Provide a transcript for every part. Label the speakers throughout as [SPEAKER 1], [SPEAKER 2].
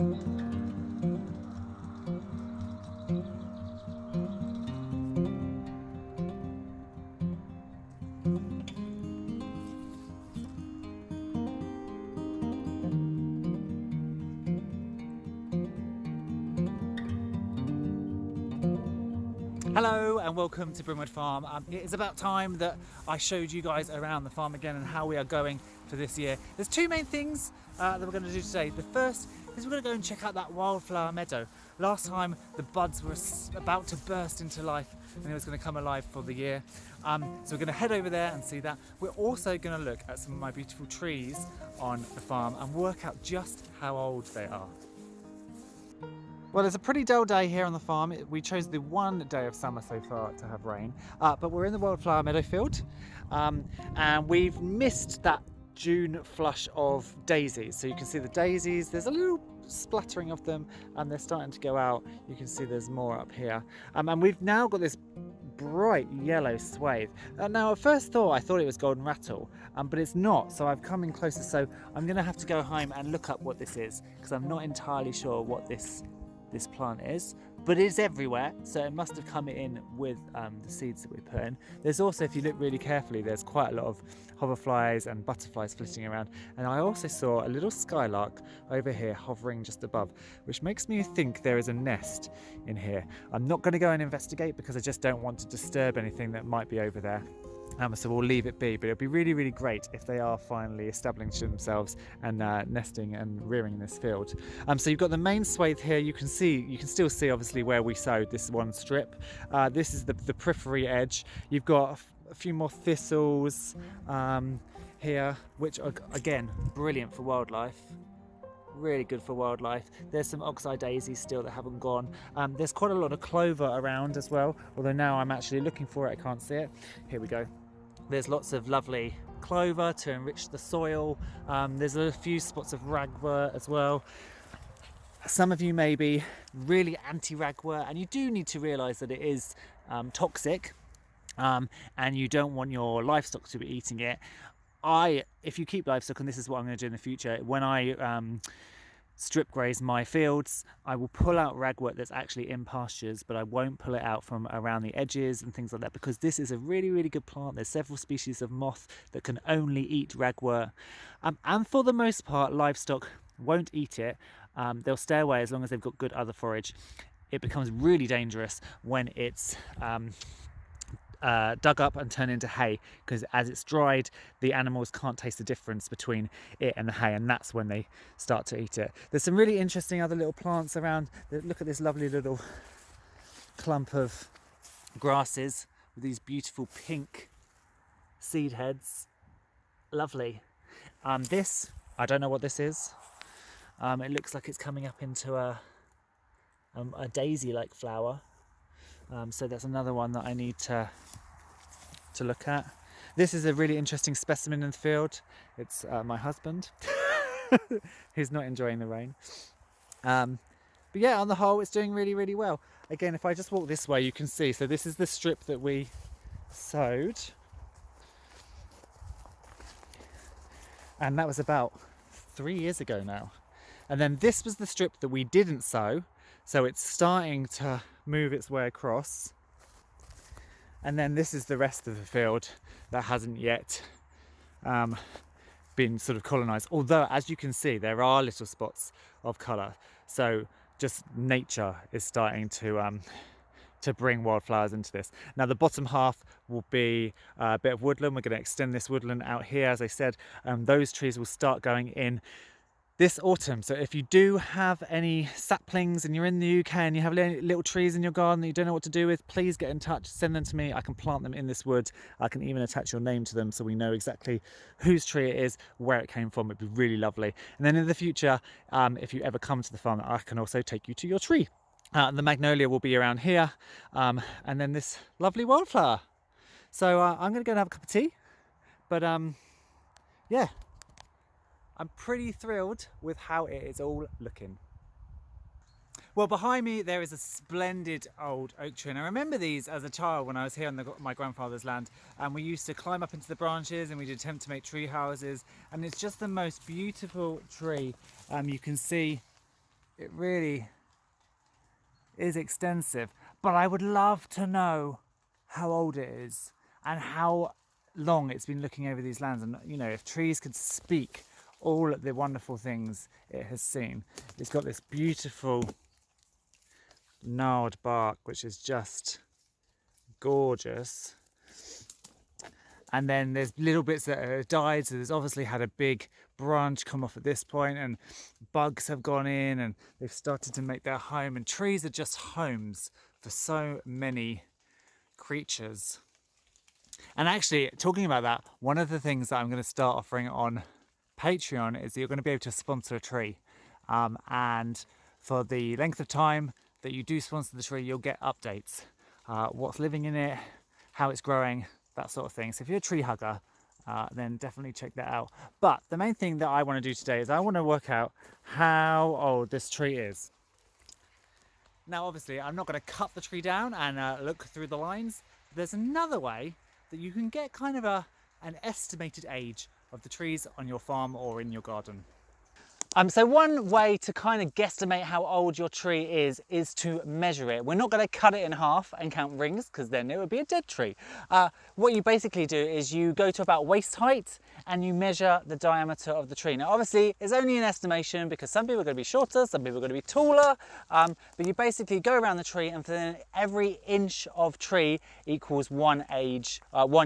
[SPEAKER 1] Hello and welcome to Brimwood Farm. It is about time that I showed you guys around the farm again and how we are going for this year. There's two main things that we're going to do today. The first is we're going to go and check out that Wildflower Meadow. Last time the buds were about to burst into life and it was going to come alive for the year. So we're going to head over there and see that. We're also going to look at some of my beautiful trees on the farm and work out just how old they are. Well, it's a pretty dull day here on the farm. We chose the one day of summer so far to have rain, but we're in the Wildflower Meadow field and we've missed that June flush of daisies. So you can see the daisies, there's a little splattering of them and they're starting to go out. You can see there's more up here. And we've now got this bright yellow swathe. Now at first I thought it was golden rattle, but it's not, so I've come in closer, so I'm going to have to go home and look up what this is because I'm not entirely sure what this plant is, but it's everywhere, so it must have come in with the seeds that we put in. There's also, if you look really carefully, there's quite a lot of hoverflies and butterflies flitting around, and I also saw a little skylark over here hovering just above, which makes me think there is a nest in here. I'm not going to go and investigate because I just don't want to disturb anything that might be over there. So we'll leave it be, but it'll be really, really great if they are finally establishing themselves and nesting and rearing in this field. So you've got the main swathe here. You can still see obviously where we sowed this one strip. This is the periphery edge. You've got a few more thistles here, which are again brilliant for wildlife. Really good for wildlife. There's some oxeye daisies still that haven't gone. There's quite a lot of clover around as well, although now I'm actually looking for it, I can't see it. Here we go. There's lots of lovely clover to enrich the soil. There's a few spots of ragwort as well. Some of you may be really anti-ragwort, and you do need to realise that it is toxic, and you don't want your livestock to be eating it. If you keep livestock, and this is what I'm going to do in the future, when I strip graze my fields, I will pull out ragwort that's actually in pastures, but I won't pull it out from around the edges and things like that, because this is a really, really good plant. There's several species of moth that can only eat ragwort, and for the most part livestock won't eat it. They'll stay away as long as they've got good other forage. It becomes really dangerous when it's dug up and turned into hay, because as it's dried, the animals can't taste the difference between it and the hay, and that's when they start to eat it. There's some really interesting other little plants around. Look at this lovely little clump of grasses with these beautiful pink seed heads. Lovely. This, I don't know what this is. It looks like it's coming up into a daisy-like flower. So that's another one that I need to look at. This is a really interesting specimen in the field. It's my husband, who's not enjoying the rain. But yeah, on the whole, it's doing really, really well. Again, if I just walk this way, you can see. So this is the strip that we sowed. And that was about 3 years ago now. And then this was the strip that we didn't sow. So it's starting to move its way across. And then this is the rest of the field that hasn't yet been sort of colonised. Although, as you can see, there are little spots of colour. So just nature is starting to bring wildflowers into this. Now the bottom half will be a bit of woodland. We're going to extend this woodland out here. As I said, those trees will start going in this autumn. So if you do have any saplings and you're in the UK and you have little trees in your garden that you don't know what to do with, please get in touch, send them to me. I can plant them in this wood. I can even attach your name to them so we know exactly whose tree it is, where it came from. It'd be really lovely. And then in the future, if you ever come to the farm, I can also take you to your tree. The magnolia will be around here, and then this lovely wildflower. So I'm going to go and have a cup of tea, but yeah, I'm pretty thrilled with how it is all looking. Well, behind me there is a splendid old oak tree, and I remember these as a child when I was here on my grandfather's land, and we used to climb up into the branches and we'd attempt to make tree houses, and it's just the most beautiful tree. You can see It really is extensive, but I would love to know how old it is and how long it's been looking over these lands. And you know, if trees could speak all the wonderful things it has seen. It's got this beautiful gnarled bark, which is just gorgeous. And then there's little bits that have died, so there's obviously had a big branch come off at this point, and bugs have gone in and they've started to make their home, and trees are just homes for so many creatures. And actually, talking about that, one of the things that I'm going to start offering on Patreon is that you're going to be able to sponsor a tree, and for the length of time that you do sponsor the tree, you'll get updates, what's living in it, how it's growing, that sort of thing. So if you're a tree hugger, then definitely check that out. But the main thing that I want to do today is I want to work out how old this tree is. Now obviously I'm not going to cut the tree down and look through the lines. There's another way that you can get kind of an estimated age of the trees on your farm or in your garden. So one way to kind of guesstimate how old your tree is to measure it. We're not going to cut it in half and count rings, because then it would be a dead tree. What you basically do is you go to about waist height and you measure the diameter of the tree. Now obviously it's only an estimation, because some people are going to be shorter, some people are going to be taller, but you basically go around the tree, and then every inch of tree equals 1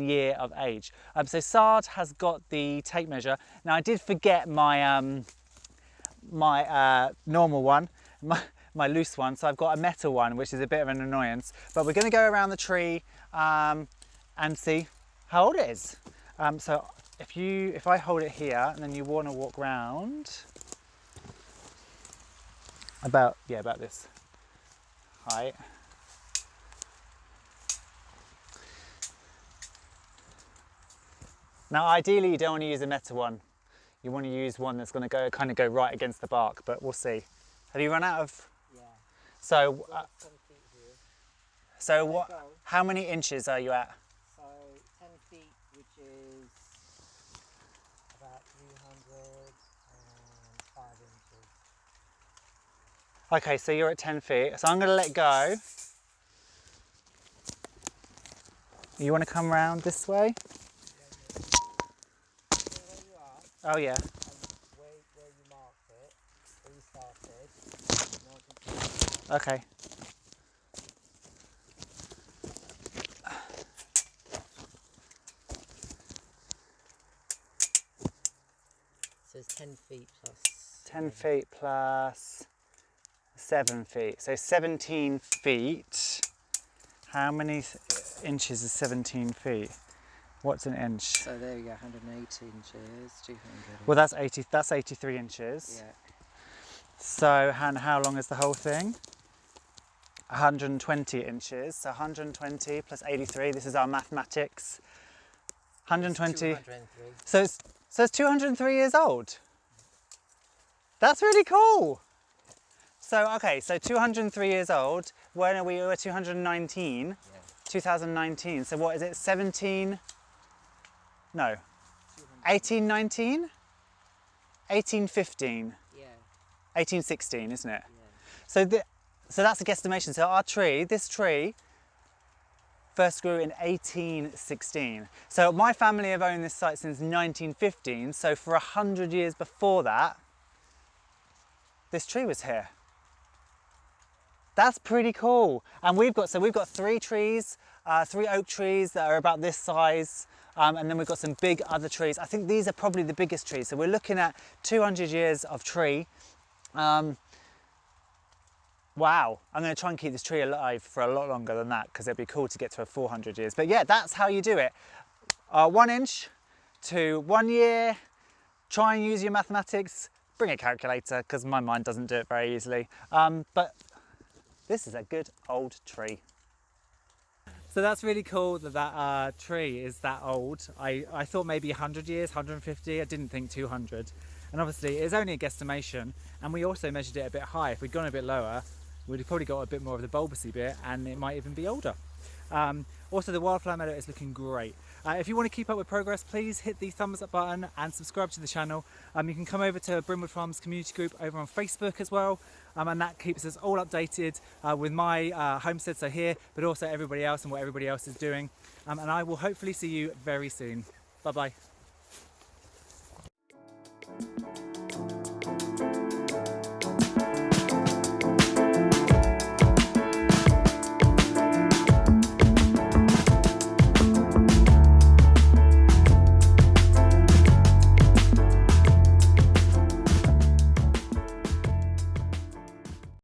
[SPEAKER 1] year of age. So Sard has got the tape measure. Now I did forget my normal one, my loose one, so I've got a metal one, which is a bit of an annoyance, but we're going to go around the tree and see how old it is. So if I hold it here and then you want to walk round about this height. Now ideally you don't want to use a metal one. You want to use one that's going to kind of go right against the bark, but we'll see. Have you run out of? Yeah. So, how many inches are you at?
[SPEAKER 2] So 10 feet, which is about 305 inches.
[SPEAKER 1] Okay, so you're at 10 feet. So I'm going to let go. You want to come round this way? Oh yeah.
[SPEAKER 2] And where you marked it, where you started.
[SPEAKER 1] Okay.
[SPEAKER 2] So it's 10 feet plus.
[SPEAKER 1] 10 feet plus 7 feet. So 17 feet. How many inches is 17 feet? What's an inch?
[SPEAKER 2] So there you go, 180 inches, 200.
[SPEAKER 1] Well, that's 83 inches.
[SPEAKER 2] Yeah.
[SPEAKER 1] So, and how long is the whole thing? 120 inches. So 120 plus 83. This is our mathematics. 120. So it's 203 years old. That's really cool. So okay, so 203 years old. When are we? We were 219. Yeah. 2019. So what is it? 17. No, 1819? 1815?
[SPEAKER 2] Yeah.
[SPEAKER 1] 1816, isn't it?
[SPEAKER 2] Yeah.
[SPEAKER 1] So that's a guesstimation. So our tree, this tree, first grew in 1816. So my family have owned this site since 1915. So for 100 years before that, this tree was here. That's pretty cool. And we've got 3 trees, 3 oak trees that are about this size. And then we've got some big other trees. I think these are probably the biggest trees. So we're looking at 200 years of tree. Wow, I'm going to try and keep this tree alive for a lot longer than that, because it'd be cool to get to a 400 years. But yeah, that's how you do it. 1 inch to 1 year. Try and use your mathematics. Bring a calculator, because my mind doesn't do it very easily. But this is a good old tree. So that's really cool that tree is that old. I thought maybe 100 years, 150. I didn't think 200. And obviously it's only a guesstimation, and we also measured it a bit high. If we'd gone a bit lower, we'd have probably got a bit more of the bulbousy bit, and it might even be older. Also, the Wildflower Meadow is looking great. If you want to keep up with progress, please hit the thumbs up button and subscribe to the channel. You can come over to Brimwood Farm's community group over on Facebook as well, and that keeps us all updated with my homestead, so here, but also everybody else and what everybody else is doing. And I will hopefully see you very soon. Bye bye.